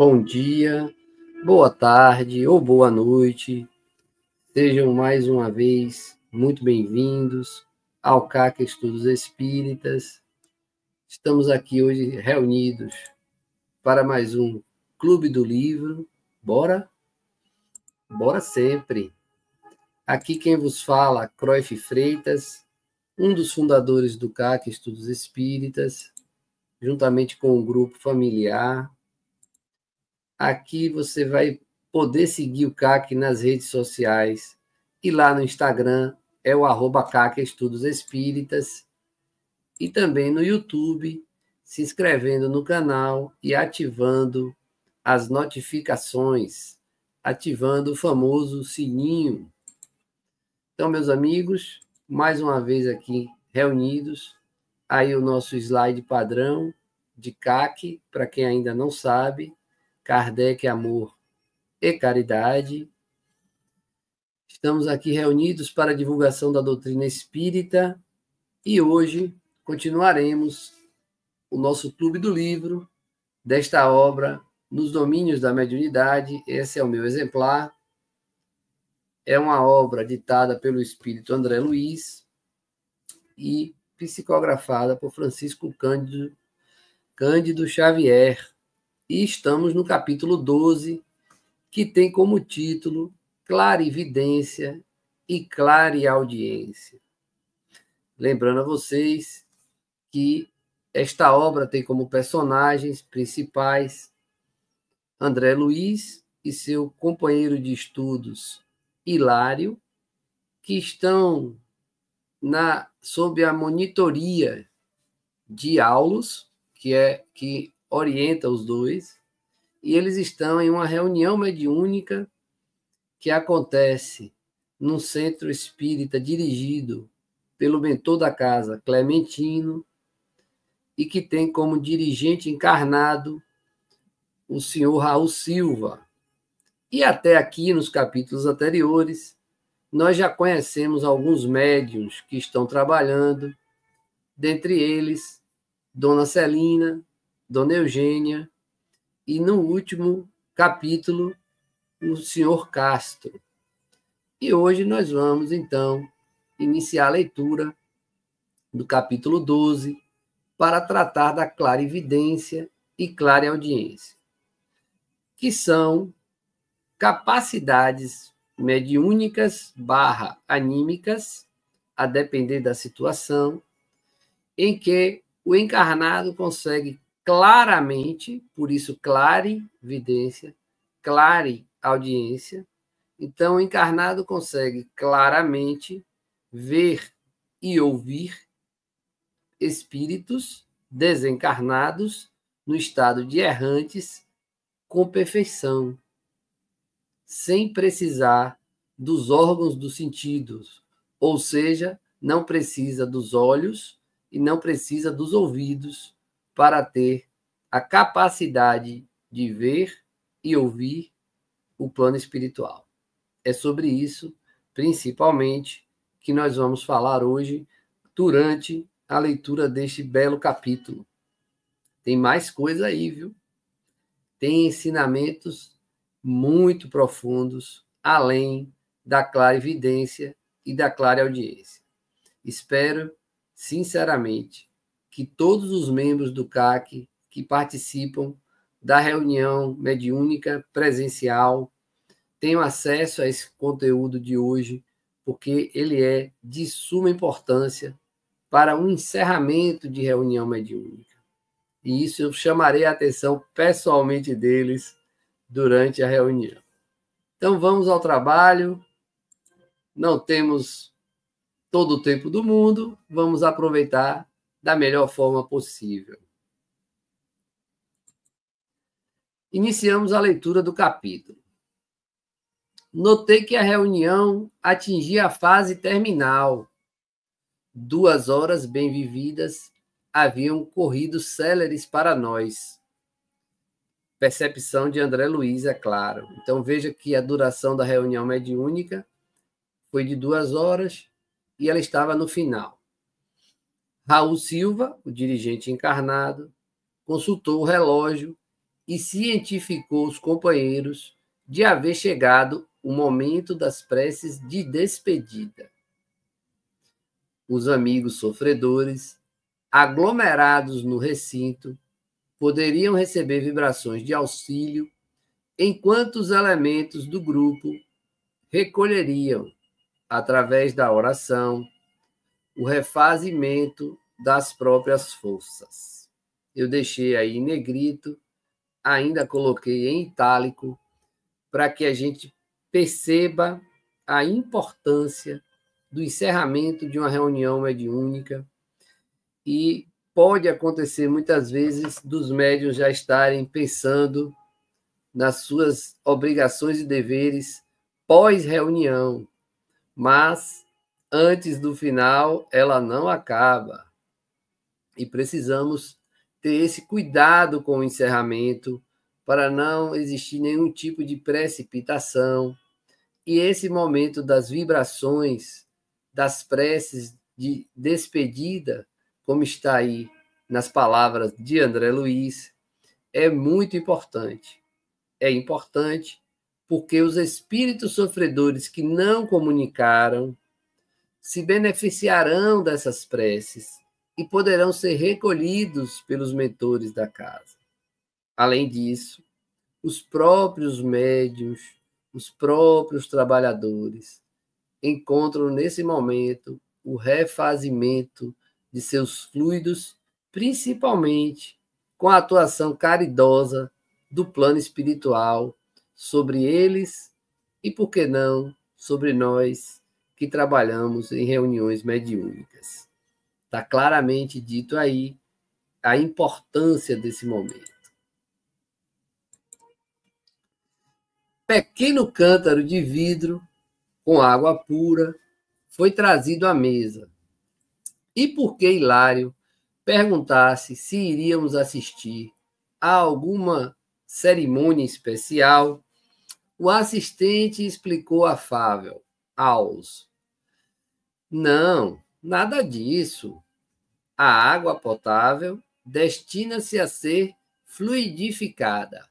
Bom dia, boa tarde ou boa noite. Sejam mais uma vez muito bem-vindos ao CAC Estudos Espíritas. Estamos aqui hoje reunidos para mais um Clube do Livro. Bora? Bora sempre! Aqui quem vos fala, Cruyff Freitas, um dos fundadores do CAC Estudos Espíritas, juntamente com o grupo familiar. Aqui você vai poder seguir o CAC nas redes sociais e lá no Instagram é o @CAC Estudos Espíritas e também no YouTube, se inscrevendo no canal e ativando as notificações, ativando o famoso sininho. Então, meus amigos, mais uma vez aqui reunidos, aí o nosso slide padrão de CAC, para quem ainda não sabe, Kardec, Amor e Caridade. Estamos aqui reunidos para a divulgação da doutrina espírita e hoje continuaremos o nosso Clube do Livro desta obra Nos Domínios da Mediunidade. Esse é o meu exemplar. É uma obra ditada pelo espírito André Luiz e psicografada por Francisco Cândido Xavier. E estamos no capítulo 12, que tem como título Clarividência e Clareaudiência. Lembrando a vocês que esta obra tem como personagens principais André Luiz e seu companheiro de estudos Hilário, que estão sob a monitoria de Aulus, que orienta os dois, e eles estão em uma reunião mediúnica que acontece num centro espírita dirigido pelo mentor da casa, Clementino, e que tem como dirigente encarnado o senhor Raul Silva. E até aqui, nos capítulos anteriores, nós já conhecemos alguns médiuns que estão trabalhando, dentre eles, Dona Celina, Dona Eugênia, e no último capítulo, o senhor Castro. E hoje nós vamos, então, iniciar a leitura do capítulo 12 para tratar da clarividência e clareaudiência, que são capacidades mediúnicas / anímicas, a depender da situação, em que o encarnado consegue claramente, por isso clarividência, clareaudiência. Então, o encarnado consegue claramente ver e ouvir espíritos desencarnados no estado de errantes com perfeição, sem precisar dos órgãos dos sentidos, ou seja, não precisa dos olhos e não precisa dos ouvidos para ter a capacidade de ver e ouvir o plano espiritual. É sobre isso, principalmente, que nós vamos falar hoje durante a leitura deste belo capítulo. Tem mais coisa aí, viu? Tem ensinamentos muito profundos, além da clarividência e da clareaudiência. Espero, sinceramente, que todos os membros do CAC que participam da reunião mediúnica presencial tenham acesso a esse conteúdo de hoje, porque ele é de suma importância para um encerramento de reunião mediúnica. E isso eu chamarei a atenção pessoalmente deles durante a reunião. Então, vamos ao trabalho. Não temos todo o tempo do mundo, vamos aproveitar da melhor forma possível. Iniciamos a leitura do capítulo. Notei que a reunião atingia a fase terminal. 2 horas bem vividas haviam corrido céleres para nós. Percepção de André Luiz, é claro. Então, veja que a duração da reunião mediúnica foi de 2 horas e ela estava no final. Raul Silva, o dirigente encarnado, consultou o relógio e cientificou os companheiros de haver chegado o momento das preces de despedida. Os amigos sofredores, aglomerados no recinto, poderiam receber vibrações de auxílio, enquanto os elementos do grupo recolheriam, através da oração, o refazimento das próprias forças. Eu deixei aí em negrito, ainda coloquei em itálico, para que a gente perceba a importância do encerramento de uma reunião mediúnica. E pode acontecer muitas vezes dos médiuns já estarem pensando nas suas obrigações e deveres pós-reunião, mas antes do final ela não acaba. E precisamos ter esse cuidado com o encerramento para não existir nenhum tipo de precipitação. E esse momento das vibrações, das preces de despedida, como está aí nas palavras de André Luiz, é muito importante. É importante porque os espíritos sofredores que não comunicaram se beneficiarão dessas preces e poderão ser recolhidos pelos mentores da casa. Além disso, os próprios médiuns, os próprios trabalhadores encontram nesse momento o refazimento de seus fluidos, principalmente com a atuação caridosa do plano espiritual sobre eles e, por que não, sobre nós que trabalhamos em reuniões mediúnicas. Está claramente dito aí a importância desse momento. Pequeno cântaro de vidro com água pura foi trazido à mesa. E por que Hilário perguntasse se iríamos assistir a alguma cerimônia especial, o assistente explicou afável aos: não, nada disso. A água potável destina-se a ser fluidificada.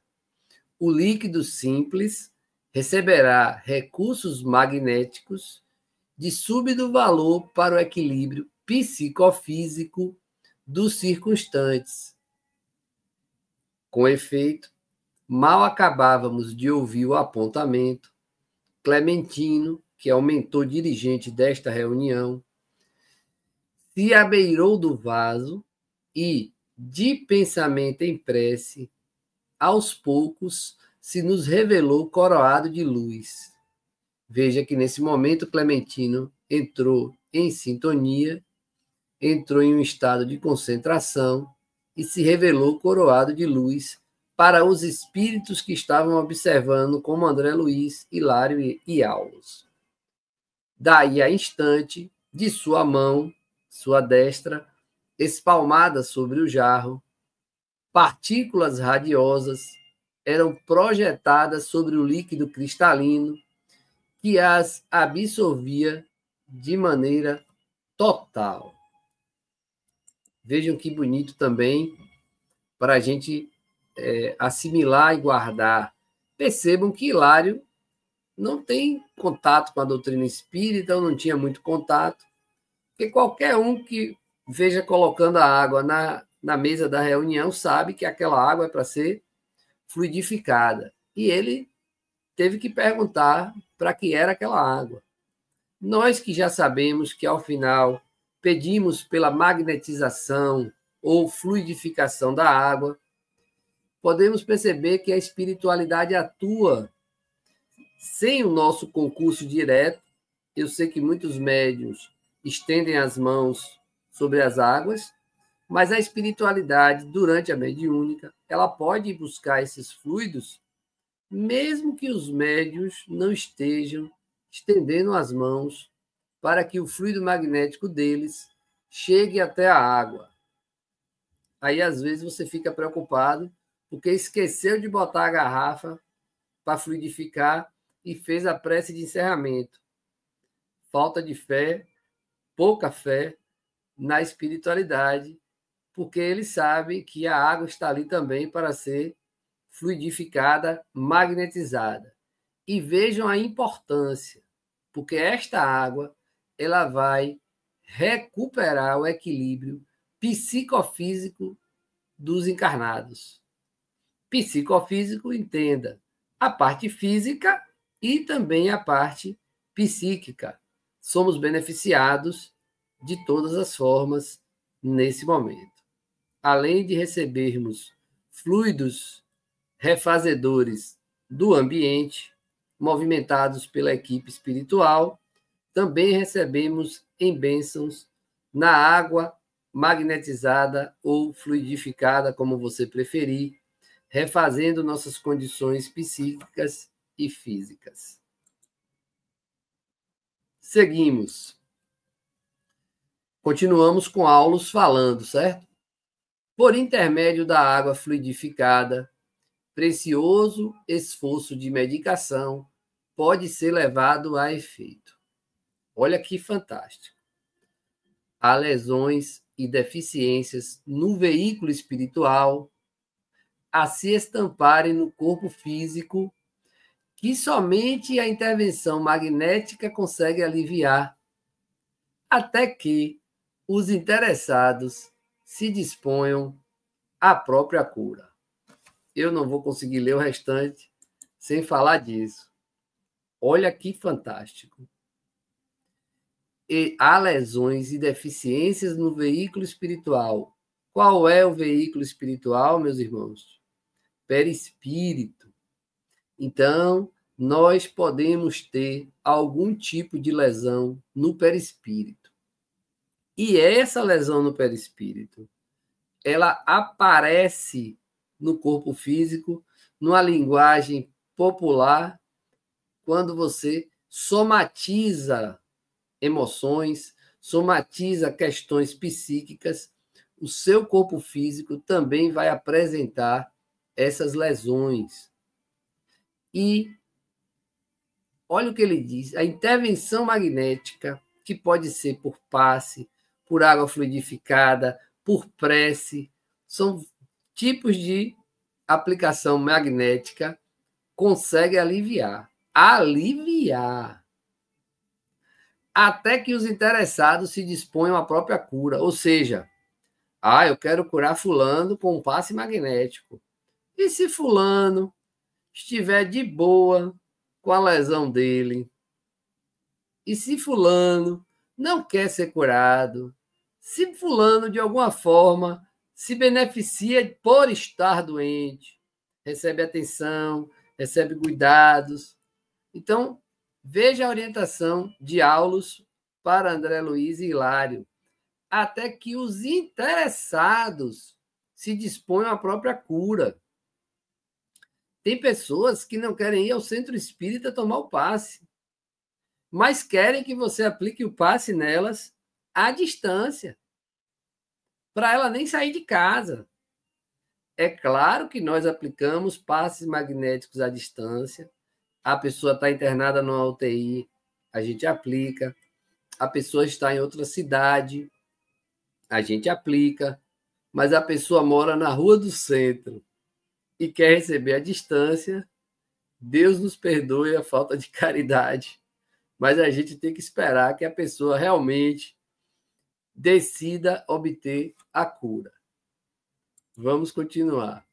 O líquido simples receberá recursos magnéticos de súbito valor para o equilíbrio psicofísico dos circunstantes. Com efeito, mal acabávamos de ouvir o apontamento, Clementino, que é o mentor dirigente desta reunião, se abeirou do vaso e, de pensamento em prece, aos poucos se nos revelou coroado de luz. Veja que nesse momento Clementino entrou em sintonia, entrou em um estado de concentração e se revelou coroado de luz para os espíritos que estavam observando, como André Luiz, Hilário e Aulos. Daí a instante, de sua mão, sua destra, espalmada sobre o jarro, partículas radiosas eram projetadas sobre o líquido cristalino que as absorvia de maneira total. Vejam que bonito também para a gente assimilar e guardar. Percebam que Hilário não tem contato com a doutrina espírita, ou não tinha muito contato, porque qualquer um que veja colocando a água na mesa da reunião sabe que aquela água é para ser fluidificada. E ele teve que perguntar para que era aquela água. Nós que já sabemos que, ao final, pedimos pela magnetização ou fluidificação da água, podemos perceber que a espiritualidade atua sem o nosso concurso direto. Eu sei que muitos médiuns estendem as mãos sobre as águas, mas a espiritualidade, durante a mediúnica, ela pode buscar esses fluidos, mesmo que os médiuns não estejam estendendo as mãos para que o fluido magnético deles chegue até a água. Aí, às vezes, você fica preocupado porque esqueceu de botar a garrafa para fluidificar e fez a prece de encerramento. Falta de fé, pouca fé na espiritualidade, porque eles sabem que a água está ali também para ser fluidificada, magnetizada. E vejam a importância, porque esta água ela vai recuperar o equilíbrio psicofísico dos encarnados. Psicofísico, entenda, a parte física e também a parte psíquica. Somos beneficiados de todas as formas nesse momento. Além de recebermos fluidos refazedores do ambiente, movimentados pela equipe espiritual, também recebemos em bênçãos na água magnetizada ou fluidificada, como você preferir, refazendo nossas condições psíquicas e físicas. Seguimos. Continuamos com Aulus falando, certo? Por intermédio da água fluidificada, precioso esforço de medicação pode ser levado a efeito. Olha que fantástico. Há lesões e deficiências no veículo espiritual a se estamparem no corpo físico que somente a intervenção magnética consegue aliviar, até que os interessados se disponham à própria cura. Eu não vou conseguir ler o restante sem falar disso. Olha que fantástico. E há lesões e deficiências no veículo espiritual. Qual é o veículo espiritual, meus irmãos? Perispírito. Então, nós podemos ter algum tipo de lesão no perispírito. E essa lesão no perispírito, ela aparece no corpo físico, numa linguagem popular, quando você somatiza emoções, somatiza questões psíquicas, o seu corpo físico também vai apresentar essas lesões. E olha o que ele diz, a intervenção magnética, que pode ser por passe, por água fluidificada, por prece, são tipos de aplicação magnética, consegue aliviar. Aliviar. Até que os interessados se disponham à própria cura. Ou seja, eu quero curar fulano com um passe magnético. E se fulano estiver de boa com a lesão dele? E se fulano não quer ser curado? Se fulano, de alguma forma, se beneficia por estar doente, recebe atenção, recebe cuidados. Então, veja a orientação de Aulus para André Luiz e Hilário, até que os interessados se disponham à própria cura. Tem pessoas que não querem ir ao centro espírita tomar o passe, mas querem que você aplique o passe nelas à distância, para ela nem sair de casa. É claro que nós aplicamos passes magnéticos à distância. A pessoa está internada numa UTI, a gente aplica. A pessoa está em outra cidade, a gente aplica. Mas a pessoa mora na rua do centro e quer receber à distância. Deus nos perdoe a falta de caridade, mas a gente tem que esperar que a pessoa realmente decida obter a cura. Vamos continuar.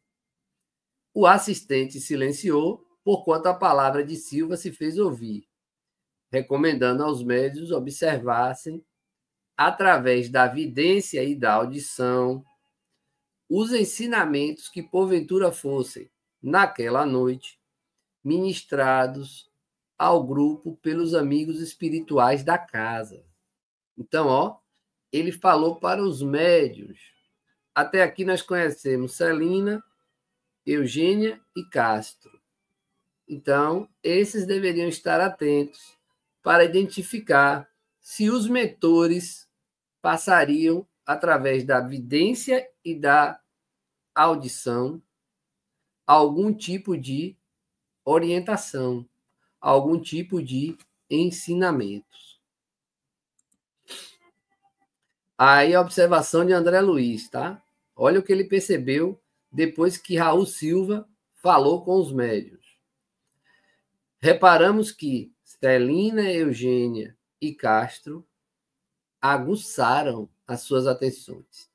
O assistente silenciou, porquanto a palavra de Silva se fez ouvir, recomendando aos médios observassem, através da vidência e da audição, os ensinamentos que porventura fossem, naquela noite, ministrados ao grupo pelos amigos espirituais da casa. Então, ele falou para os médios. Até aqui nós conhecemos Celina, Eugênia e Castro. Então, esses deveriam estar atentos para identificar se os mentores passariam, através da vidência e da audição, algum tipo de orientação, algum tipo de ensinamentos. Aí a observação de André Luiz, tá? Olha o que ele percebeu depois que Raul Silva falou com os médiuns. Reparamos que Celina, Eugênia e Castro aguçaram as suas atenções.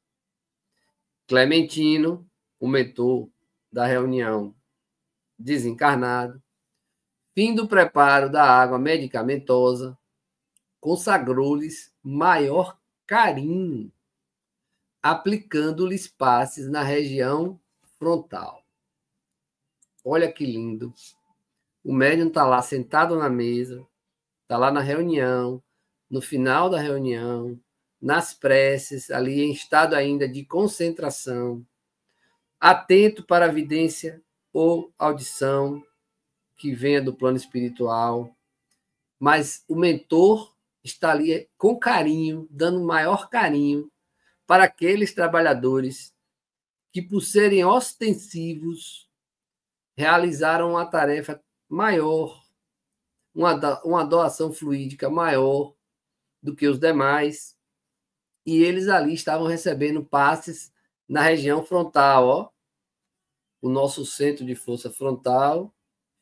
Clementino, o mentor da reunião, desencarnado, fim do preparo da água medicamentosa, consagrou-lhes maior carinho, aplicando-lhes passes na região frontal. Olha que lindo. O médium está lá sentado na mesa, está lá na reunião, no final da reunião, nas preces, ali em estado ainda de concentração, atento para a vidência ou audição que venha do plano espiritual, mas o mentor está ali com carinho, dando maior carinho para aqueles trabalhadores que, por serem ostensivos, realizaram uma tarefa maior, uma doação fluídica maior do que os demais, e eles ali estavam recebendo passes na região frontal. Ó. O nosso centro de força frontal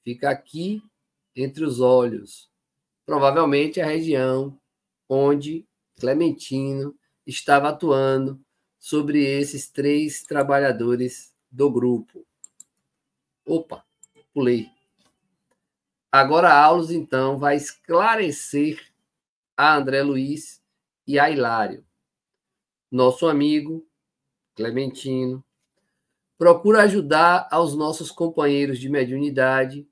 fica aqui entre os olhos, provavelmente a região onde Clementino estava atuando sobre esses 3 trabalhadores do grupo. Opa, pulei. Agora Aulos, então, vai esclarecer a André Luiz e a Hilário. Nosso amigo Clementino procura ajudar aos nossos companheiros de mediunidade,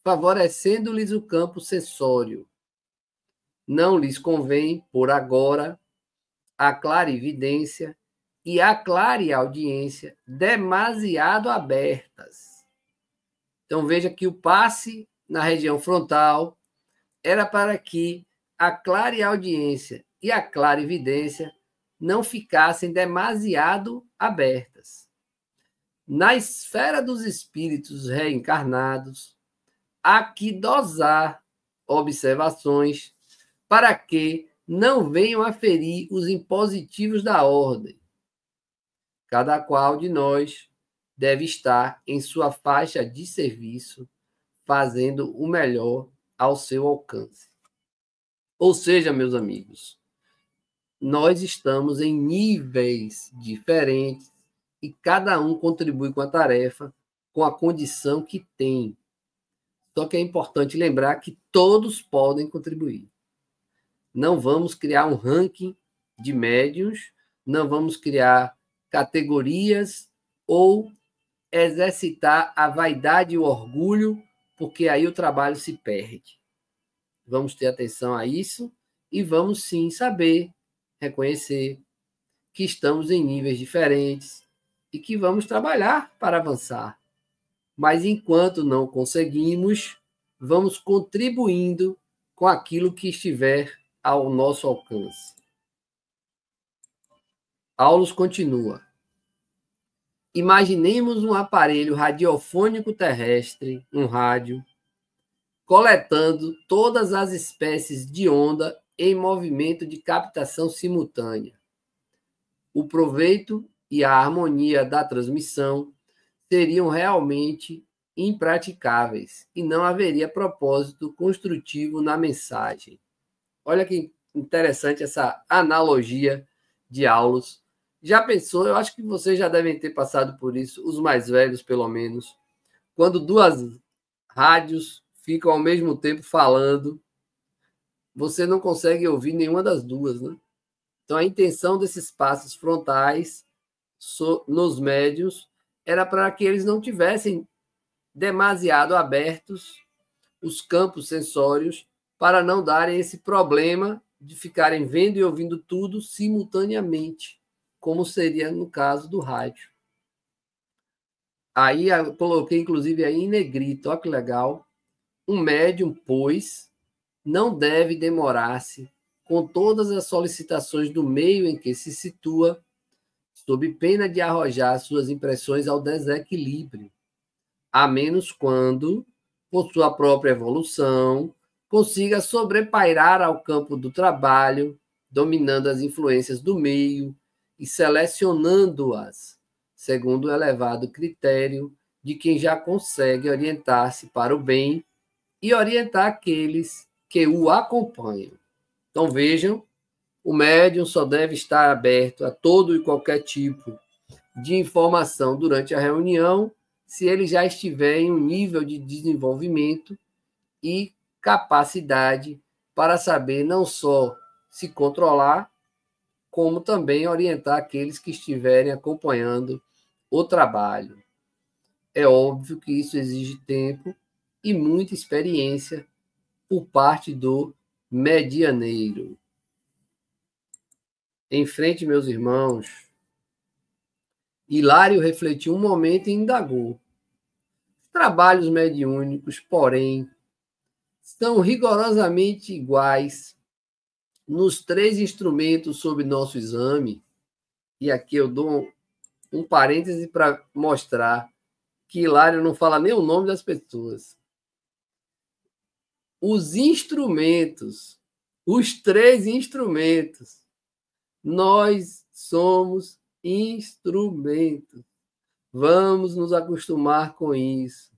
favorecendo-lhes o campo sensório. Não lhes convém, por agora, a clarividência e a clareaudiência demasiado abertas. Então, veja que o passe na região frontal era para que a clareaudiência e a clarividência não ficassem demasiado abertas. Na esfera dos espíritos reencarnados, há que dosar observações para que não venham a ferir os impositivos da ordem. Cada qual de nós deve estar em sua faixa de serviço, fazendo o melhor ao seu alcance. Ou seja, meus amigos, nós estamos em níveis diferentes e cada um contribui com a tarefa, com a condição que tem. Só que é importante lembrar que todos podem contribuir. Não vamos criar um ranking de médiuns, não vamos criar categorias ou exercitar a vaidade e o orgulho, porque aí o trabalho se perde. Vamos ter atenção a isso e vamos sim saber reconhecer que estamos em níveis diferentes e que vamos trabalhar para avançar. Mas enquanto não conseguimos, vamos contribuindo com aquilo que estiver ao nosso alcance. Aulos continua. Imaginemos um aparelho radiofônico terrestre, um rádio, coletando todas as espécies de onda em movimento de captação simultânea. O proveito e a harmonia da transmissão seriam realmente impraticáveis e não haveria propósito construtivo na mensagem. Olha que interessante essa analogia de Aulos. Já pensou? Eu acho que vocês já devem ter passado por isso, os mais velhos, pelo menos, quando 2 rádios ficam ao mesmo tempo falando, você não consegue ouvir nenhuma das 2, né? Então, a intenção desses passos frontais nos médiuns era para que eles não tivessem demasiado abertos os campos sensórios para não darem esse problema de ficarem vendo e ouvindo tudo simultaneamente, como seria no caso do rádio. Aí eu coloquei, inclusive, aí em negrito, olha que legal. Um médium, pois, não deve demorar-se com todas as solicitações do meio em que se situa, sob pena de arrojar suas impressões ao desequilíbrio, a menos quando, por sua própria evolução, consiga sobrepairar ao campo do trabalho, dominando as influências do meio e selecionando-as, segundo o elevado critério de quem já consegue orientar-se para o bem e orientar aqueles que o acompanham. Então, vejam, o médium só deve estar aberto a todo e qualquer tipo de informação durante a reunião se ele já estiver em um nível de desenvolvimento e capacidade para saber não só se controlar, como também orientar aqueles que estiverem acompanhando o trabalho. É óbvio que isso exige tempo e muita experiência por parte do medianeiro. Em frente, meus irmãos, Hilário refletiu um momento e indagou. Os trabalhos mediúnicos, porém, são rigorosamente iguais nos 3 instrumentos sob nosso exame. E aqui eu dou um parêntese para mostrar que Hilário não fala nem o nome das pessoas. Os instrumentos, os 3 instrumentos, nós somos instrumentos. Vamos nos acostumar com isso.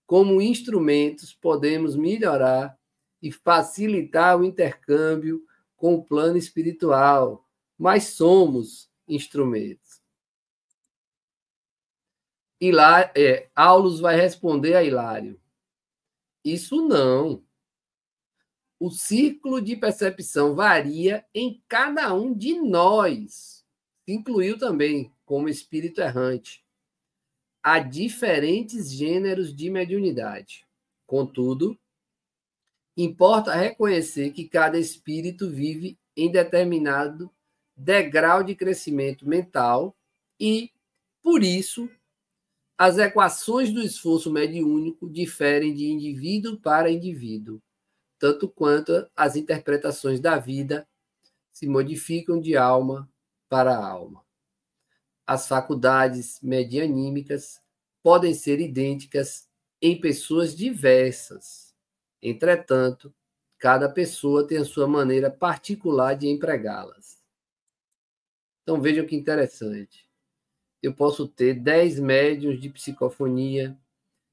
Como instrumentos, podemos melhorar e facilitar o intercâmbio com o plano espiritual, mas somos instrumentos. Aulus vai responder a Hilário: isso não. O círculo de percepção varia em cada um de nós, incluiu também como espírito errante. Há diferentes gêneros de mediunidade. Contudo, importa reconhecer que cada espírito vive em determinado degrau de crescimento mental e, por isso, as equações do esforço mediúnico diferem de indivíduo para indivíduo, tanto quanto as interpretações da vida se modificam de alma para alma. As faculdades medianímicas podem ser idênticas em pessoas diversas. Entretanto, cada pessoa tem a sua maneira particular de empregá-las. Então, vejam que interessante. Eu posso ter 10 médiuns de psicofonia,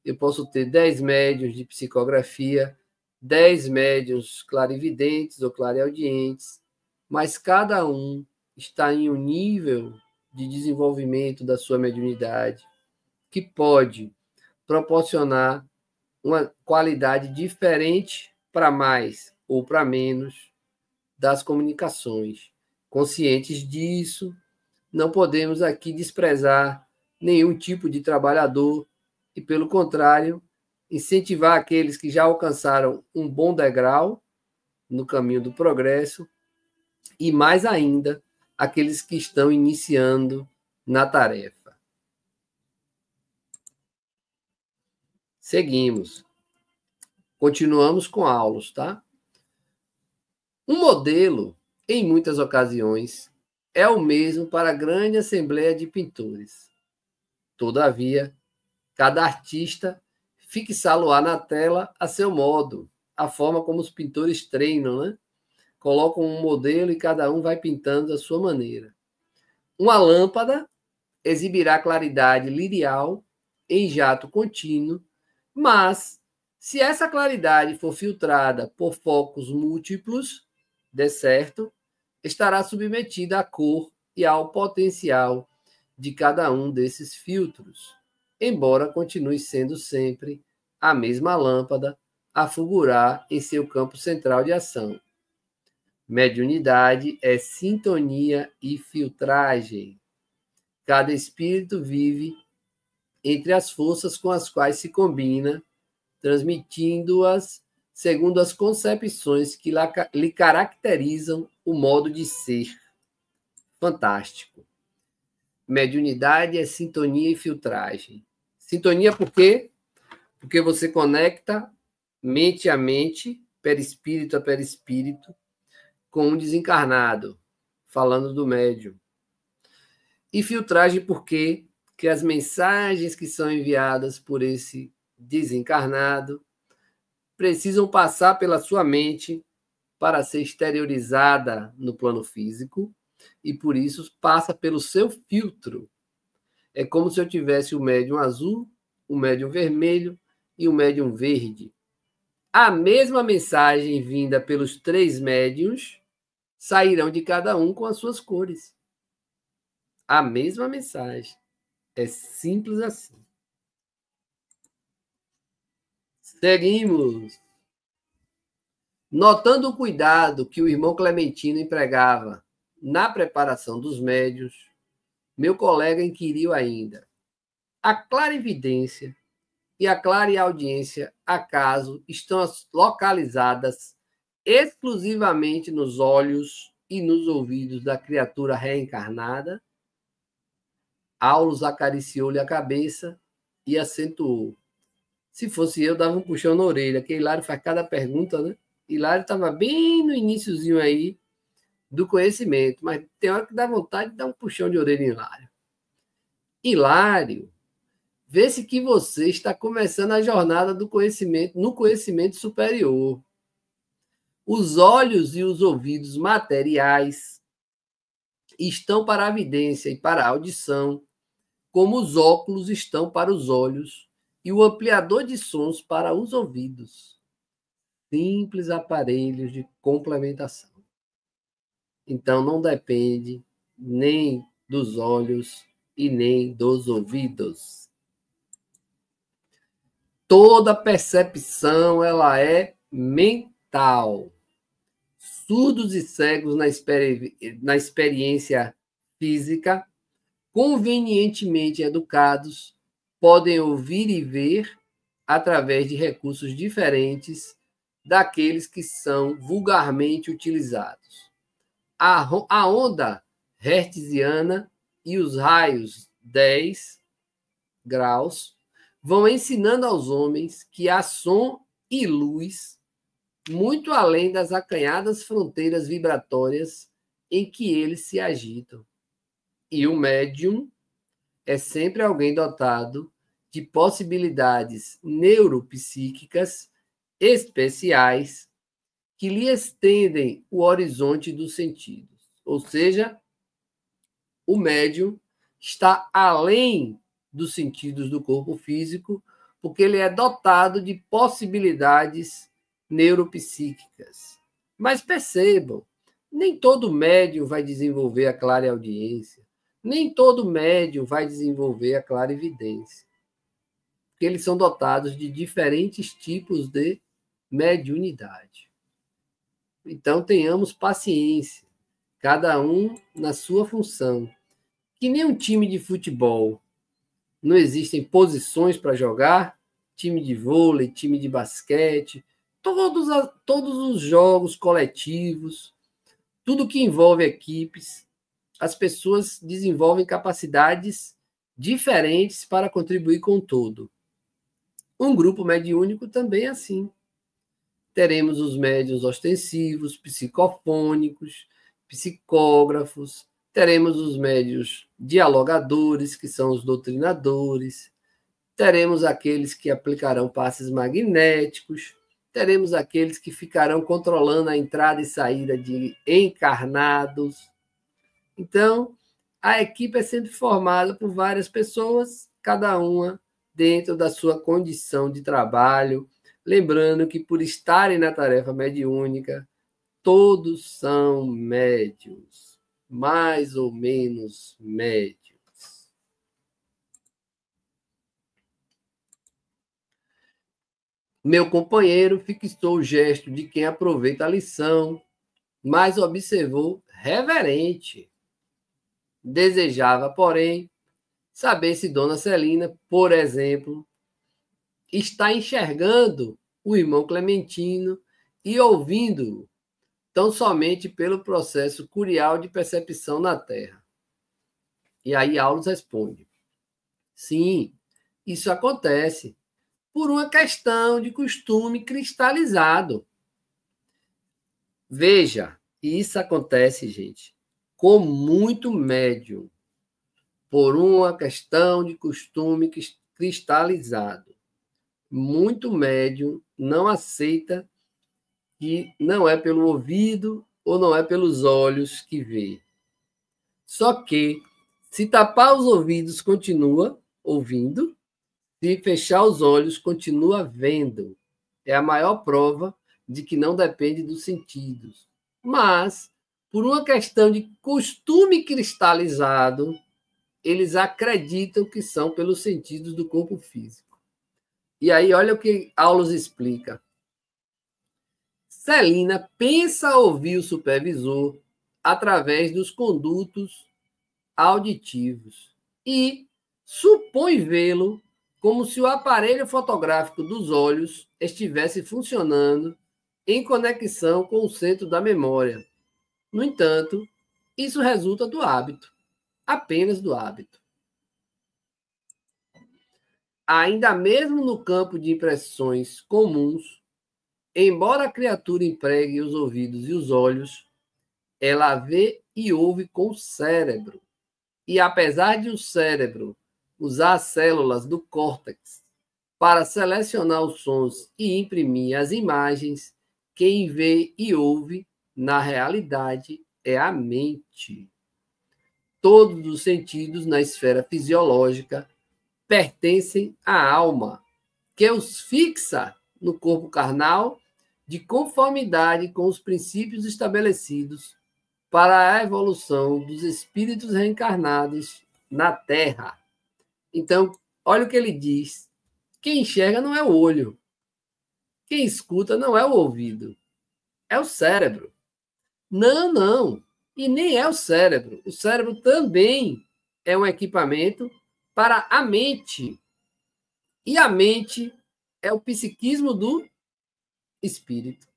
eu posso ter 10 médiuns de psicografia, 10 médiuns clarividentes ou clareaudientes, mas cada um está em um nível de desenvolvimento da sua mediunidade que pode proporcionar uma qualidade diferente para mais ou para menos das comunicações. Conscientes disso, não podemos aqui desprezar nenhum tipo de trabalhador e, pelo contrário, incentivar aqueles que já alcançaram um bom degrau no caminho do progresso e, mais ainda, aqueles que estão iniciando na tarefa. Seguimos. Continuamos com Aulus, tá? Um modelo, em muitas ocasiões, é o mesmo para a grande assembleia de pintores. Todavia, cada artista fixá-lo-á na tela a seu modo, a forma como os pintores treinam, né? Colocam um modelo e cada um vai pintando da sua maneira. Uma lâmpada exibirá claridade lineal em jato contínuo, mas, se essa claridade for filtrada por focos múltiplos, de certo, estará submetida à cor e ao potencial de cada um desses filtros, embora continue sendo sempre a mesma lâmpada a fulgurar em seu campo central de ação. Mediunidade é sintonia e filtragem. Cada espírito vive entre as forças com as quais se combina, transmitindo-as segundo as concepções que lhe caracterizam o modo de ser. Fantástico. Mediunidade é sintonia e filtragem. Sintonia por quê? Porque você conecta mente a mente, perispírito a perispírito, com um desencarnado, falando do médium. E filtragem por quê? Porque as mensagens que são enviadas por esse desencarnado precisam passar pela sua mente para ser exteriorizada no plano físico e, por isso, passa pelo seu filtro. É como se eu tivesse o médium azul o médium vermelho e o médium verde. A mesma mensagem vinda pelos 3 médiuns sairão de cada um com as suas cores. A mesma mensagem. É simples assim. Seguimos. Notando o cuidado que o irmão Clementino empregava na preparação dos médiuns, meu colega inquiriu ainda: a clarividência e a clareaudiência, acaso, estão localizadas exclusivamente nos olhos e nos ouvidos da criatura reencarnada? Aulus acariciou-lhe a cabeça e acentuou: se fosse eu, dava um puxão na orelha, que Hilário faz cada pergunta, né? Hilário estava bem no iniciozinho aí do conhecimento, mas tem hora que dá vontade de dar um puxão de orelha em Hilário. Hilário, vê-se que você está começando a jornada do conhecimento, no conhecimento superior. Os olhos e os ouvidos materiais estão para a vidência e para a audição, como os óculos estão para os olhos e o ampliador de sons para os ouvidos. Simples aparelhos de complementação. Então, não depende nem dos olhos e nem dos ouvidos. Toda percepção ela é mental. Surdos e cegos na experiência física, convenientemente educados, podem ouvir e ver através de recursos diferentes daqueles que são vulgarmente utilizados. A onda hertziana e os raios 10 graus vão ensinando aos homens que há som e luz muito além das acanhadas fronteiras vibratórias em que eles se agitam. E o médium é sempre alguém dotado de possibilidades neuropsíquicas especiais que lhe estendem o horizonte dos sentidos. Ou seja, o médium está além dos sentidos do corpo físico, porque ele é dotado de possibilidades neuropsíquicas. Mas percebam, nem todo médium vai desenvolver a clareaudiência, nem todo médium vai desenvolver a clarividência, porque eles são dotados de diferentes tipos de mediunidade. Então, tenhamos paciência, cada um na sua função. Que nem um time de futebol. Não existem posições para jogar, time de vôlei, time de basquete, todos os jogos coletivos, tudo que envolve equipes, as pessoas desenvolvem capacidades diferentes para contribuir com o todo. Um grupo mediúnico também é assim. Teremos os médiuns ostensivos, psicofônicos, psicógrafos, teremos os médiuns dialogadores, que são os doutrinadores, teremos aqueles que aplicarão passes magnéticos, teremos aqueles que ficarão controlando a entrada e saída de encarnados. Então, a equipe é sempre formada por várias pessoas, cada uma dentro da sua condição de trabalho, lembrando que, por estarem na tarefa mediúnica, todos são médiuns, mais ou menos médiuns. Meu companheiro fixou o gesto de quem aproveita a lição, mas observou reverente. Desejava, porém, saber se Dona Celina, por exemplo, está enxergando o irmão Clementino e ouvindo-o tão somente pelo processo curial de percepção na Terra. E aí Aulus responde: sim, isso acontece por uma questão de costume cristalizado. Veja, isso acontece, gente, com muito médium, por uma questão de costume cristalizado. Muito médium não aceita que não é pelo ouvido ou não é pelos olhos que vê. Só que, se tapar os ouvidos, continua ouvindo, Se fechar os olhos, continua vendo. É a maior prova de que não depende dos sentidos. Mas, por uma questão de costume cristalizado, eles acreditam que são pelos sentidos do corpo físico. E aí, olha o que Aulus explica. Celina pensa ouvir o supervisor através dos condutos auditivos e supõe vê-lo como se o aparelho fotográfico dos olhos estivesse funcionando em conexão com o centro da memória. No entanto, isso resulta do hábito, apenas do hábito. Ainda mesmo no campo de impressões comuns, embora a criatura empregue os ouvidos e os olhos, ela vê e ouve com o cérebro. E apesar de o cérebro usar as células do córtex para selecionar os sons e imprimir as imagens, quem vê e ouve, na realidade, é a mente. Todos os sentidos na esfera fisiológica pertencem à alma, que os fixa no corpo carnal de conformidade com os princípios estabelecidos para a evolução dos espíritos reencarnados na Terra. Então, olha o que ele diz. Quem enxerga não é o olho. Quem escuta não é o ouvido. É o cérebro. Não, não. E nem é o cérebro. O cérebro também é um equipamento para a mente. E a mente é o psiquismo do espírito,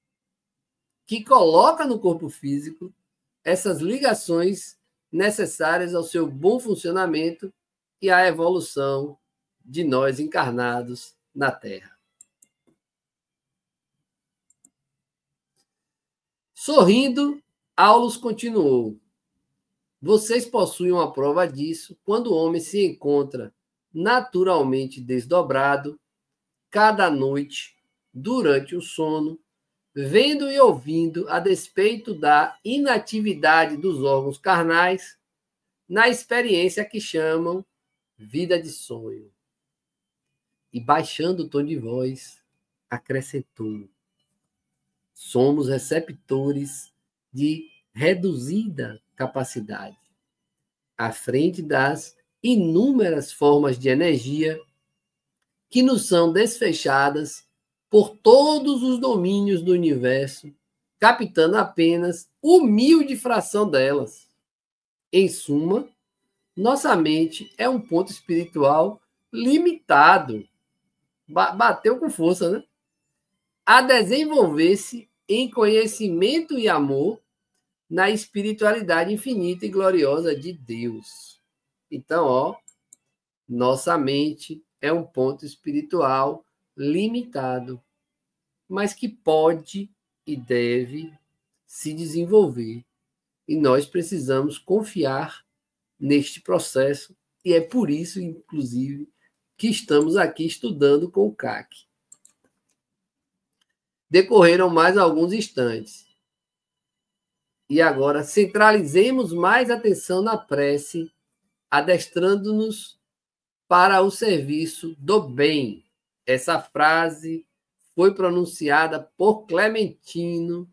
que coloca no corpo físico essas ligações necessárias ao seu bom funcionamento e à evolução de nós encarnados na Terra. Sorrindo, Aulus continuou. Vocês possuem uma prova disso quando o homem se encontra naturalmente desdobrado, cada noite, durante o sono, vendo e ouvindo, a despeito da inatividade dos órgãos carnais, na experiência que chamam vida de sonho. E baixando o tom de voz, acrescentou: somos receptores de reduzida capacidade, à frente das inúmeras formas de energia que nos são desfechadas por todos os domínios do universo, captando apenas humilde fração delas. Em suma, nossa mente é um ponto espiritual limitado. Bateu com força, né? A desenvolver-se em conhecimento e amor na espiritualidade infinita e gloriosa de Deus. Então, ó, nossa mente é um ponto espiritual limitado, mas que pode e deve se desenvolver. E nós precisamos confiar neste processo, e é por isso, inclusive, que estamos aqui estudando com o CAC. Decorreram mais alguns instantes. E agora centralizemos mais atenção na prece, adestrando-nos para o serviço do bem. Essa frase foi pronunciada por Clementino.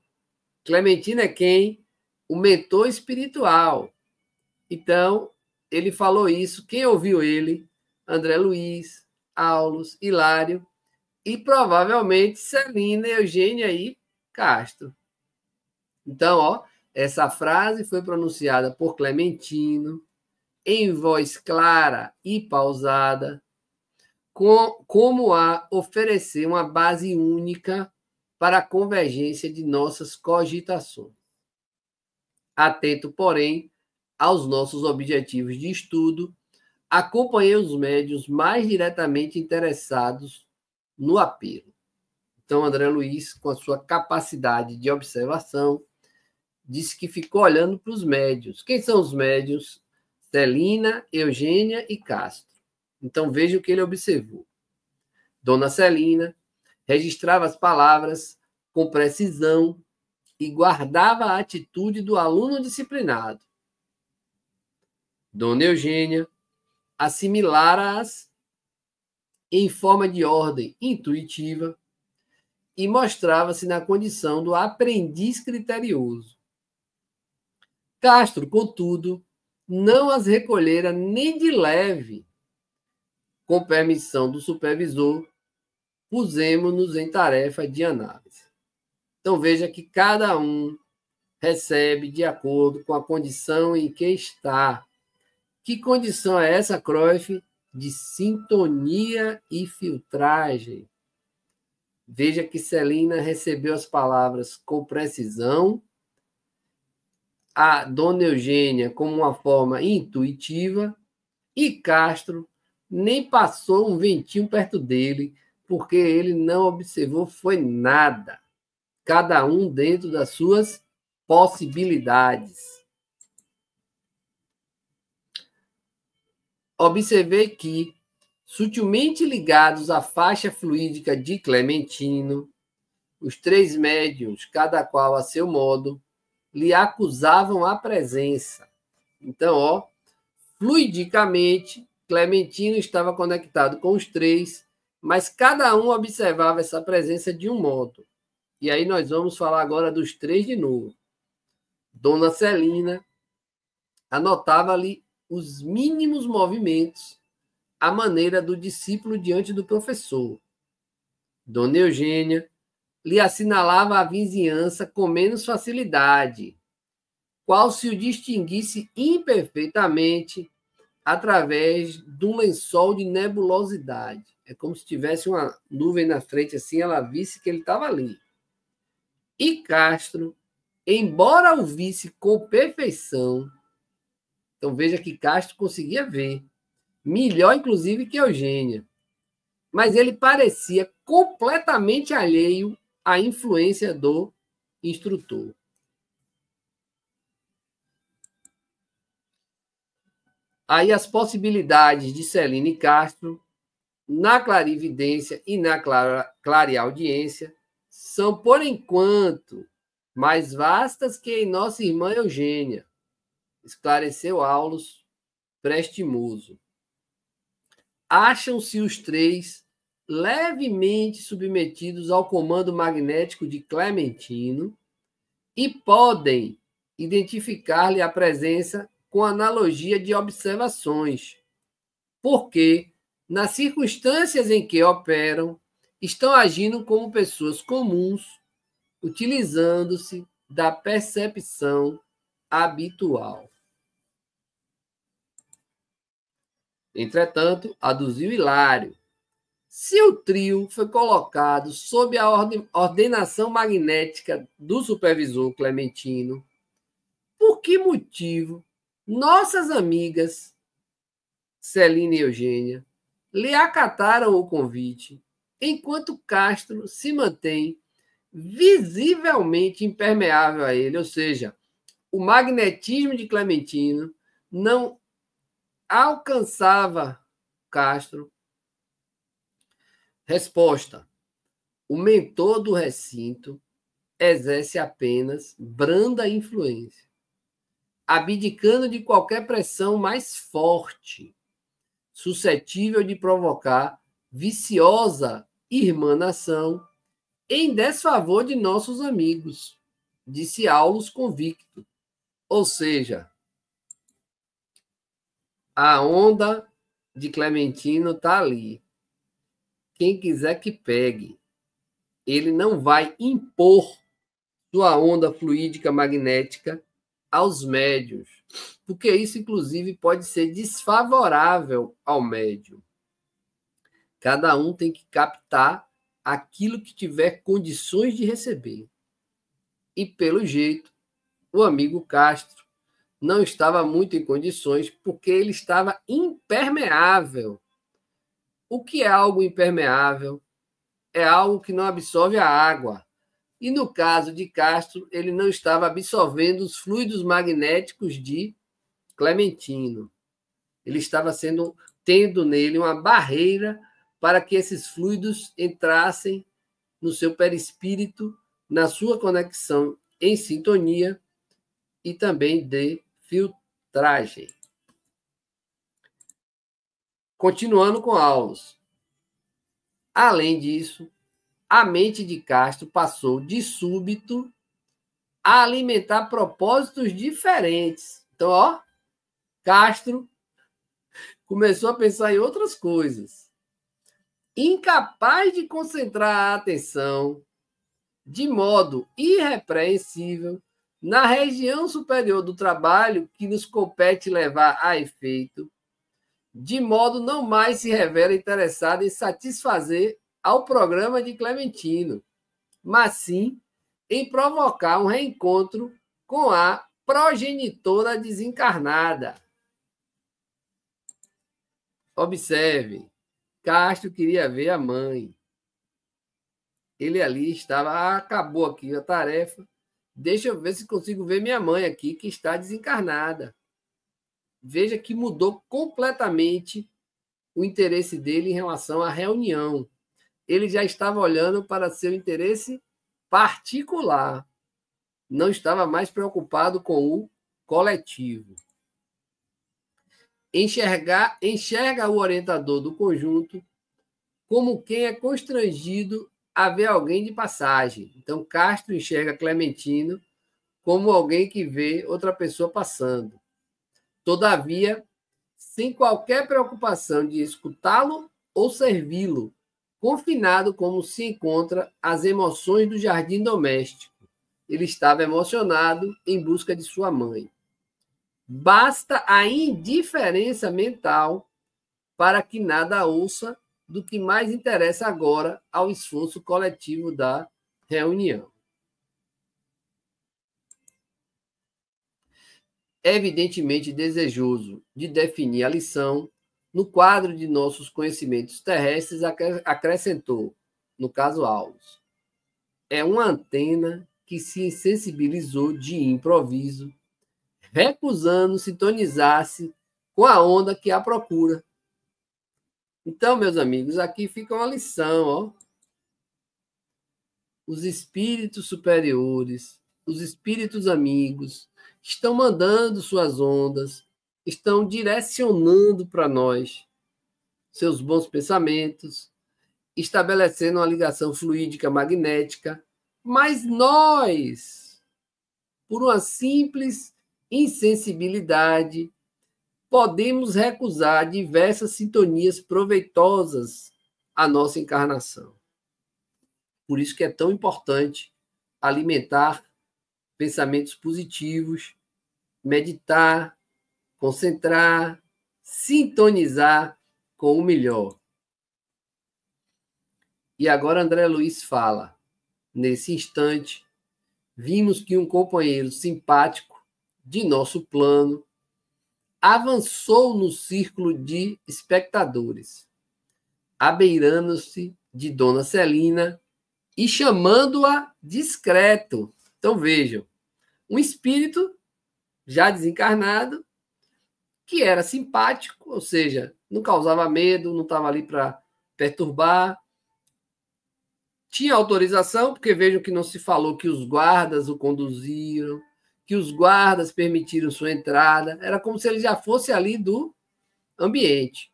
Clementino é quem? O mentor espiritual. Então, ele falou isso. Quem ouviu ele? André Luiz, Aulus, Hilário e provavelmente Celina, Eugênia e Castro. Então, ó, essa frase foi pronunciada por Clementino em voz clara e pausada, como a oferecer uma base única para a convergência de nossas cogitações. Atento, porém, aos nossos objetivos de estudo, acompanhei os médiuns mais diretamente interessados no apelo. Então, André Luiz, com a sua capacidade de observação, disse que ficou olhando para os médiuns. Quem são os médiuns? Celina, Eugênia e Castro. Então, veja o que ele observou. Dona Celina registrava as palavras com precisão e guardava a atitude do aluno disciplinado. Dona Eugênia assimilara-as em forma de ordem intuitiva e mostrava-se na condição do aprendiz criterioso. Castro, contudo, não as recolhera nem de leve. Com permissão do supervisor, pusemos-nos em tarefa de análise. Então, veja que cada um recebe de acordo com a condição em que está. Que condição é essa, Cruyff? De sintonia e filtragem. Veja que Celina recebeu as palavras com precisão, a Dona Eugênia como uma forma intuitiva, e Castro nem passou um ventinho perto dele, porque ele não observou foi nada. Cada um dentro das suas possibilidades. Observei que, sutilmente ligados à faixa fluídica de Clementino, os três médiuns, cada qual a seu modo, lhe acusavam a presença. Então, fluidicamente, Clementino estava conectado com os três, mas cada um observava essa presença de um modo. E aí nós vamos falar agora dos três de novo. Dona Celina anotava-lhe os mínimos movimentos à maneira do discípulo diante do professor. Dona Eugênia lhe assinalava a vizinhança com menos facilidade, qual se o distinguisse imperfeitamente através de um lençol de nebulosidade. É como se tivesse uma nuvem na frente, assim, ela visse que ele estava ali. E Castro, embora o visse com perfeição, então veja que Castro conseguia ver, melhor inclusive que Eugênia, mas ele parecia completamente alheio à influência do instrutor. Aí as possibilidades de Celina e Castro na clarividência e na clareaudiência são, por enquanto, mais vastas que em nossa irmã Eugênia, esclareceu Aulus prestimoso. Acham-se os três levemente submetidos ao comando magnético de Clementino e podem identificar-lhe a presença com analogia de observações, porque, nas circunstâncias em que operam, estão agindo como pessoas comuns, utilizando-se da percepção habitual. Entretanto, aduziu Hilário, se o trio foi colocado sob a ordenação magnética do supervisor Clementino, por que motivo nossas amigas Celina e Eugênia lhe acataram o convite, enquanto Castro se mantém visivelmente impermeável a ele, ou seja, o magnetismo de Clementino não alcançava Castro. Resposta: o mentor do recinto exerce apenas branda influência, abdicando de qualquer pressão mais forte, suscetível de provocar viciosa irmanação em desfavor de nossos amigos, disse Aulus convicto. Ou seja, a onda de Clementino está ali. Quem quiser que pegue. Ele não vai impor sua onda fluídica magnética aos médiuns, porque isso, inclusive, pode ser desfavorável ao médium. Cada um tem que captar aquilo que tiver condições de receber. E, pelo jeito, o amigo Castro não estava muito em condições, porque ele estava impermeável. O que é algo impermeável? É algo que não absorve a água. E no caso de Castro, ele não estava absorvendo os fluidos magnéticos de Clementino. Ele estava tendo nele uma barreira para que esses fluidos entrassem no seu perispírito, na sua conexão em sintonia e também de filtragem. Continuando com Aulus. Além disso, a mente de Castro passou de súbito a alimentar propósitos diferentes. Então, ó, Castro começou a pensar em outras coisas. Incapaz de concentrar a atenção de modo irrepreensível na região superior do trabalho que nos compete levar a efeito, de modo não mais se revela interessado em satisfazer ao programa de Clementino, mas sim em provocar um reencontro com a progenitora desencarnada. Observe, Castro queria ver a mãe. Ele ali estava, acabou aqui a tarefa, deixa eu ver se consigo ver minha mãe aqui, que está desencarnada. Veja que mudou completamente o interesse dele em relação à reunião. Ele já estava olhando para seu interesse particular. Não estava mais preocupado com o coletivo. Enxerga o orientador do conjunto como quem é constrangido a ver alguém de passagem. Então, Castro enxerga Clementino como alguém que vê outra pessoa passando. Todavia, sem qualquer preocupação de escutá-lo ou servi-lo, confinado como se encontra as emoções do jardim doméstico. Ele estava emocionado em busca de sua mãe. Basta a indiferença mental para que nada ouça do que mais interessa agora ao esforço coletivo da reunião. Evidentemente desejoso de definir a lição, no quadro de nossos conhecimentos terrestres, acrescentou, no caso Aulos, é uma antena que se sensibilizou de improviso, recusando sintonizar-se com a onda que a procura. Então, meus amigos, aqui fica uma lição, ó. Os espíritos superiores, os espíritos amigos, estão mandando suas ondas, estão direcionando para nós seus bons pensamentos, estabelecendo uma ligação fluídica magnética, mas nós, por uma simples insensibilidade, podemos recusar diversas sintonias proveitosas à nossa encarnação. Por isso que é tão importante alimentar pensamentos positivos, meditar, concentrar, sintonizar com o melhor. E agora André Luiz fala, nesse instante, vimos que um companheiro simpático de nosso plano avançou no círculo de espectadores, abeirando-se de Dona Celina e chamando-a discreto. Então, vejam, um espírito já desencarnado, que era simpático, ou seja, não causava medo, não estava ali para perturbar, tinha autorização, porque vejam que não se falou que os guardas o conduziram, que os guardas permitiram sua entrada, era como se ele já fosse ali do ambiente.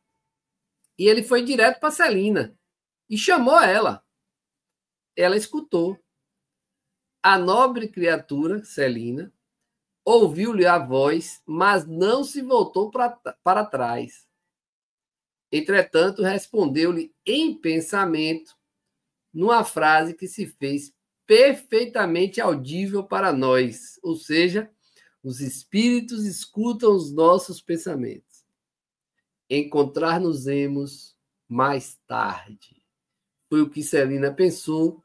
E ele foi direto para Celina e chamou ela. Ela escutou. A nobre criatura, Celina, ouviu-lhe a voz, mas não se voltou para trás. Entretanto, respondeu-lhe em pensamento, numa frase que se fez perfeitamente audível para nós, ou seja, os espíritos escutam os nossos pensamentos. Encontrar-nos-emos mais tarde. Foi o que Celina pensou,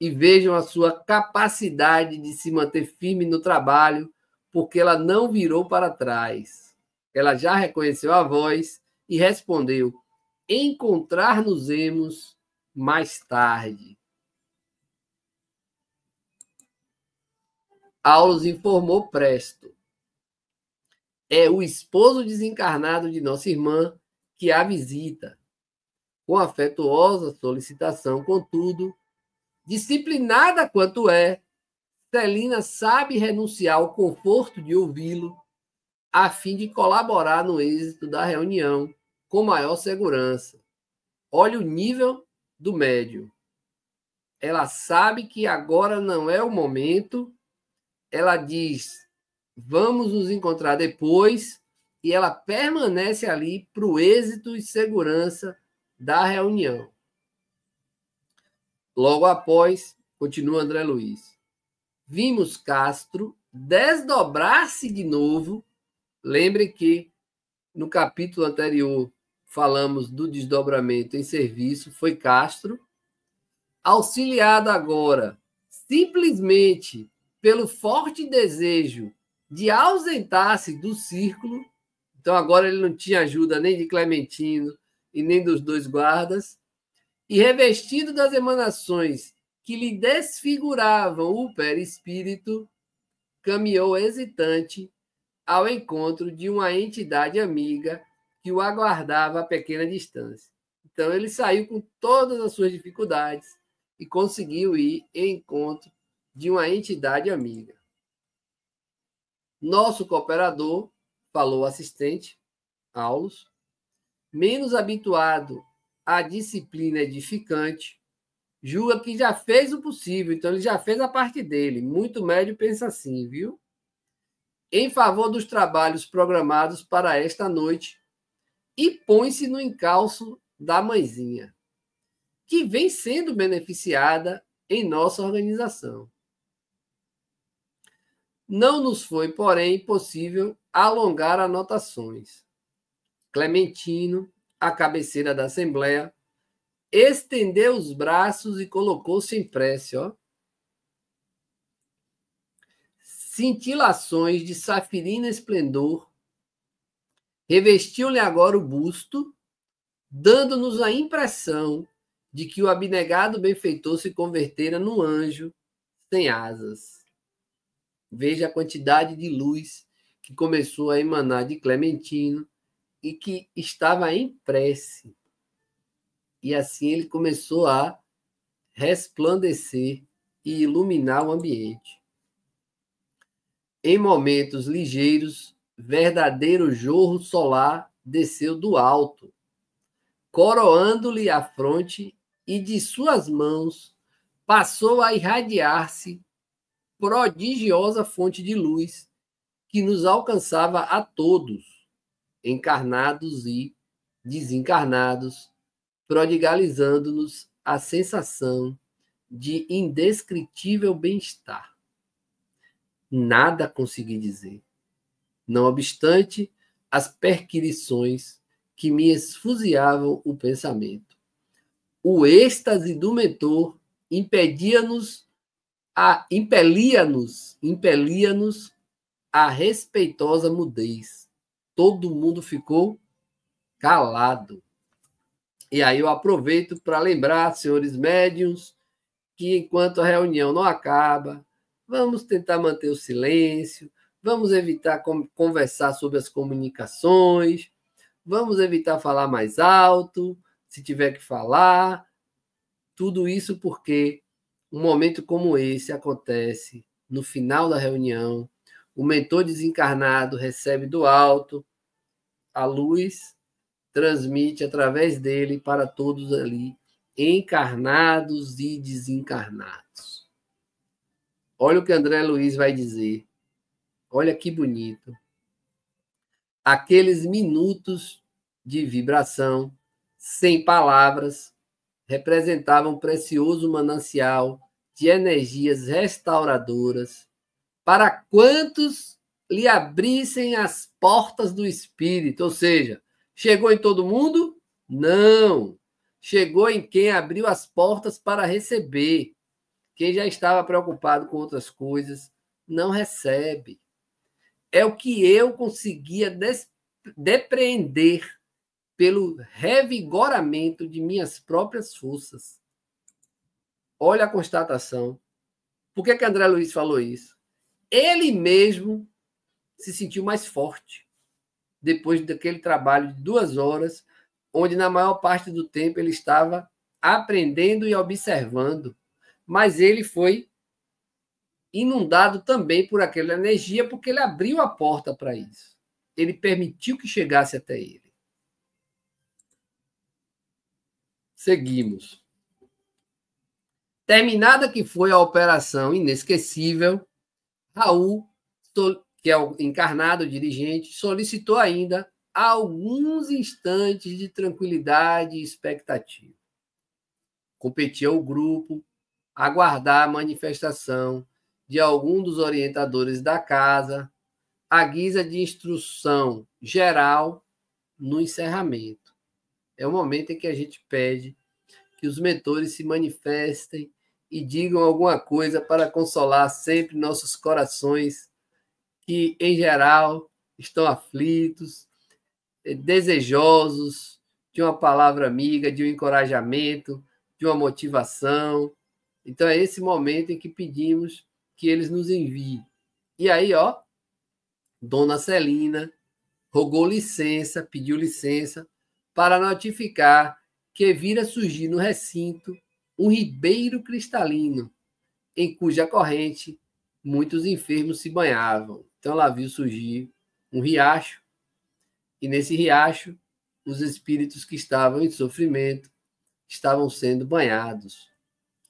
e vejam a sua capacidade de se manter firme no trabalho, porque ela não virou para trás. Ela já reconheceu a voz e respondeu: encontrar-nos-emos mais tarde. Aulos informou presto. É o esposo desencarnado de nossa irmã que a visita. Com afetuosa solicitação, contudo, disciplinada quanto é, Celina sabe renunciar ao conforto de ouvi-lo, a fim de colaborar no êxito da reunião com maior segurança. Olha o nível do médium. Ela sabe que agora não é o momento, ela diz, vamos nos encontrar depois, e ela permanece ali para o êxito e segurança da reunião. Logo após, continua André Luiz, vimos Castro desdobrar-se de novo. Lembre que no capítulo anterior falamos do desdobramento em serviço, foi Castro, auxiliado agora simplesmente pelo forte desejo de ausentar-se do círculo. Então agora ele não tinha ajuda nem de Clementino e nem dos dois guardas, e revestido das emanações que lhe desfiguravam o perispírito, caminhou hesitante ao encontro de uma entidade amiga que o aguardava a pequena distância. Então ele saiu com todas as suas dificuldades e conseguiu ir em encontro de uma entidade amiga. Nosso cooperador, falou o assistente, Aulus, menos habituado à disciplina edificante, julga que já fez o possível, então ele já fez a parte dele. Muito médio pensa assim, viu? Em favor dos trabalhos programados para esta noite e põe-se no encalço da mãezinha, que vem sendo beneficiada em nossa organização. Não nos foi, porém, possível alongar anotações. Clementino, à cabeceira da Assembleia, estendeu os braços e colocou-se em prece. Cintilações de safirina esplendor revestiam-lhe agora o busto, dando-nos a impressão de que o abnegado benfeitor se convertera num anjo sem asas. Veja a quantidade de luz que começou a emanar de Clementino e que estava em prece. E assim ele começou a resplandecer e iluminar o ambiente. Em momentos ligeiros, verdadeiro jorro solar desceu do alto, coroando-lhe a fronte, e de suas mãos passou a irradiar-se prodigiosa fonte de luz que nos alcançava a todos, encarnados e desencarnados, prodigalizando-nos a sensação de indescritível bem-estar. Nada consegui dizer, não obstante as perquirições que me esfuziavam o pensamento. O êxtase do mentor impelia-nos a respeitosa mudez. Todo mundo ficou calado. E aí eu aproveito para lembrar, senhores médiuns, que enquanto a reunião não acaba, vamos tentar manter o silêncio, vamos evitar conversar sobre as comunicações, vamos evitar falar mais alto, se tiver que falar. Tudo isso porque um momento como esse acontece no final da reunião, o mentor desencarnado recebe do alto a luz, transmite através dele para todos ali, encarnados e desencarnados. Olha o que André Luiz vai dizer. Olha que bonito. Aqueles minutos de vibração, sem palavras, representavam um precioso manancial de energias restauradoras para quantos lhe abrissem as portas do espírito. Ou seja, chegou em todo mundo? Não. Chegou em quem abriu as portas para receber. Quem já estava preocupado com outras coisas, não recebe. É o que eu conseguia depreender pelo revigoramento de minhas próprias forças. Olha a constatação. Por que André Luiz falou isso? Ele mesmo se sentiu mais forte depois daquele trabalho de 2 horas, onde na maior parte do tempo ele estava aprendendo e observando, mas ele foi inundado também por aquela energia, porque ele abriu a porta para isso. Ele permitiu que chegasse até ele. Seguimos. Terminada que foi a operação inesquecível, Raul, que é o encarnado dirigente, solicitou ainda alguns instantes de tranquilidade e expectativa. Competia ao grupo aguardar a manifestação de algum dos orientadores da casa, à guisa de instrução geral no encerramento. É o momento em que a gente pede que os mentores se manifestem e digam alguma coisa para consolar sempre nossos corações que, em geral, estão aflitos, desejosos de uma palavra amiga, de um encorajamento, de uma motivação. Então, é esse momento em que pedimos que eles nos enviem. E aí, Dona Celina rogou licença, pediu licença para notificar que vira surgir no recinto um ribeiro cristalino, em cuja corrente muitos enfermos se banhavam. Então, ela viu surgir um riacho, e nesse riacho, os espíritos que estavam em sofrimento estavam sendo banhados.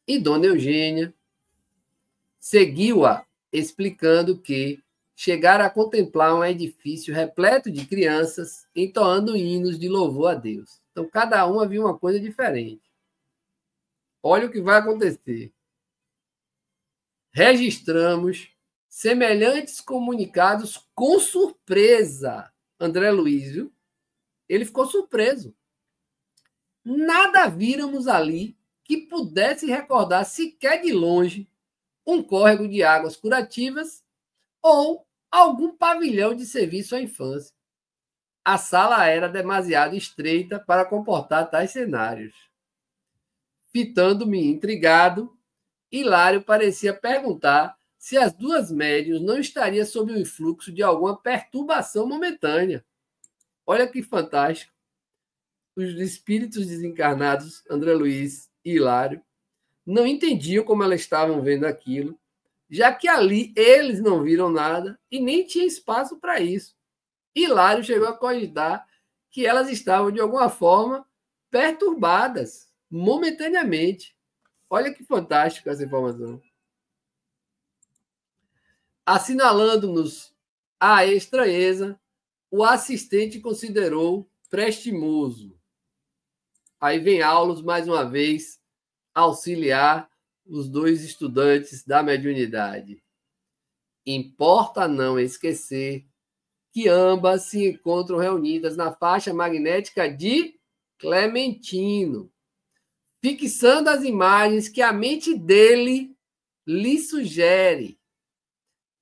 E Dona Eugênia seguiu-a, explicando que chegara a contemplar um edifício repleto de crianças entoando hinos de louvor a Deus. Então, cada uma viu uma coisa diferente. Olha o que vai acontecer. Registramos semelhantes comunicados com surpresa. André Luiz, viu? Ele ficou surpreso. Nada víramos ali que pudesse recordar sequer de longe um córrego de águas curativas ou algum pavilhão de serviço à infância. A sala era demasiado estreita para comportar tais cenários. Fitando-me intrigado, Hilário parecia perguntar se as duas médiuns não estariam sob o influxo de alguma perturbação momentânea. Olha que fantástico. Os espíritos desencarnados, André Luiz e Hilário, não entendiam como elas estavam vendo aquilo, já que ali eles não viram nada e nem tinha espaço para isso. Hilário chegou a cogitar que elas estavam, de alguma forma, perturbadas, momentaneamente. Olha que fantástico essa informação. Assinalando-nos a estranheza, o assistente considerou prestimoso. Aí vem Aulos, mais uma vez, auxiliar os dois estudantes da mediunidade. Importa não esquecer que ambas se encontram reunidas na faixa magnética de Clementino, fixando as imagens que a mente dele lhe sugere.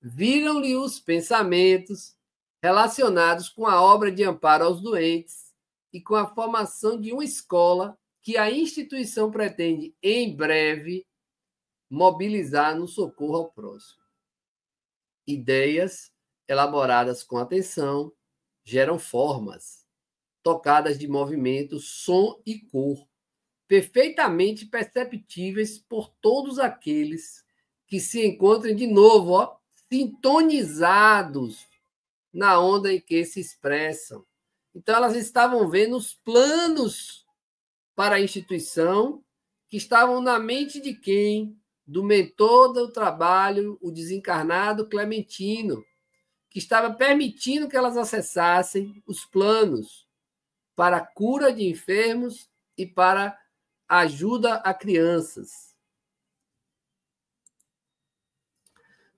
Viram-lhe os pensamentos relacionados com a obra de amparo aos doentes e com a formação de uma escola que a instituição pretende, em breve, mobilizar no socorro ao próximo. Ideias elaboradas com atenção geram formas, tocadas de movimento, som e cor, perfeitamente perceptíveis por todos aqueles que se encontrem de novo, sintonizados na onda em que se expressam. Então, elas estavam vendo os planos para a instituição que estavam na mente de quem? Do mentor do trabalho, o desencarnado Clementino, que estava permitindo que elas acessassem os planos para a cura de enfermos e para ajuda a crianças.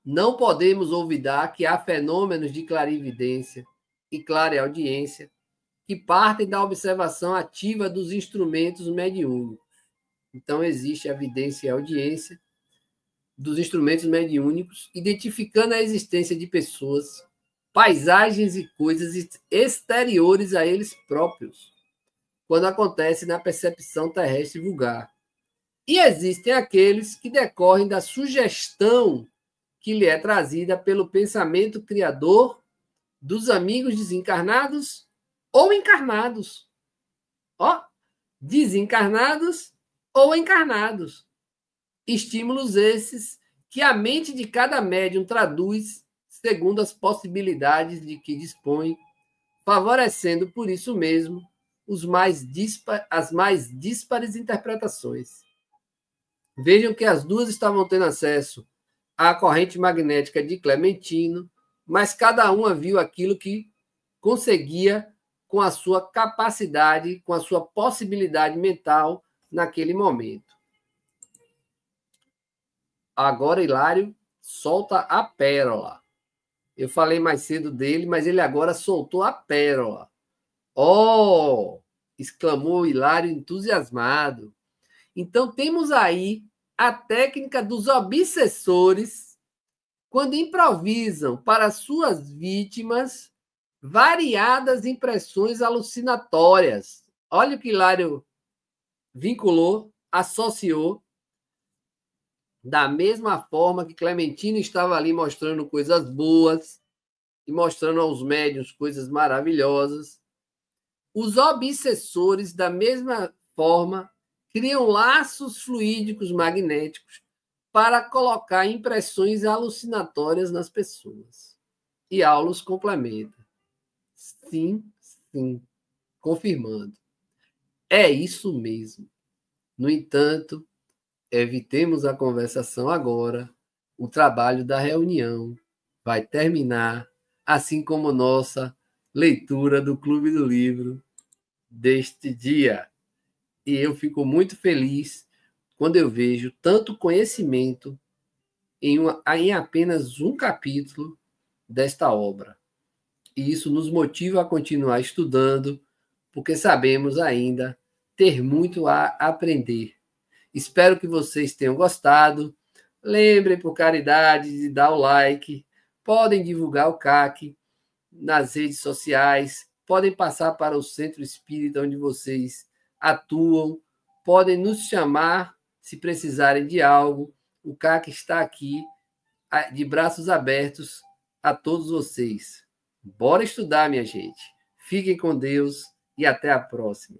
Não podemos olvidar que há fenômenos de clarividência e clareaudiência que partem da observação ativa dos instrumentos mediúnicos. Então, existe a evidência e a audiência dos instrumentos mediúnicos, identificando a existência de pessoas, paisagens e coisas exteriores a eles próprios, quando acontece na percepção terrestre vulgar. E existem aqueles que decorrem da sugestão que lhe é trazida pelo pensamento criador dos amigos desencarnados ou encarnados. Desencarnados ou encarnados. Estímulos esses que a mente de cada médium traduz segundo as possibilidades de que dispõe, favorecendo por isso mesmo as mais díspares interpretações. Vejam que as duas estavam tendo acesso à corrente magnética de Clementino, mas cada uma viu aquilo que conseguia com a sua capacidade, com a sua possibilidade mental naquele momento. Agora, Hilário solta a pérola. Eu falei mais cedo dele, mas ele agora soltou a pérola. Oh! Exclamou Hilário entusiasmado. Então, temos aí a técnica dos obsessores, quando improvisam para suas vítimas variadas impressões alucinatórias. Olha o que Hilário vinculou, associou, da mesma forma que Clementino estava ali mostrando coisas boas e mostrando aos médiuns coisas maravilhosas. Os obsessores, da mesma forma, criam laços fluídicos magnéticos para colocar impressões alucinatórias nas pessoas. E Aulus complementa. Sim, sim, confirmando. É isso mesmo. No entanto, evitemos a conversação agora. O trabalho da reunião vai terminar, assim como nossa leitura do Clube do Livro deste dia. E eu fico muito feliz quando eu vejo tanto conhecimento em apenas um capítulo desta obra. E isso nos motiva a continuar estudando, porque sabemos ainda ter muito a aprender. Espero que vocês tenham gostado. Lembrem, por caridade, de dar o like. Podem divulgar o CAC nas redes sociais. Podem passar para o Centro Espírita onde vocês atuam. Podem nos chamar se precisarem de algo. O CAC está aqui, de braços abertos a todos vocês. Bora estudar, minha gente. Fiquem com Deus e até a próxima.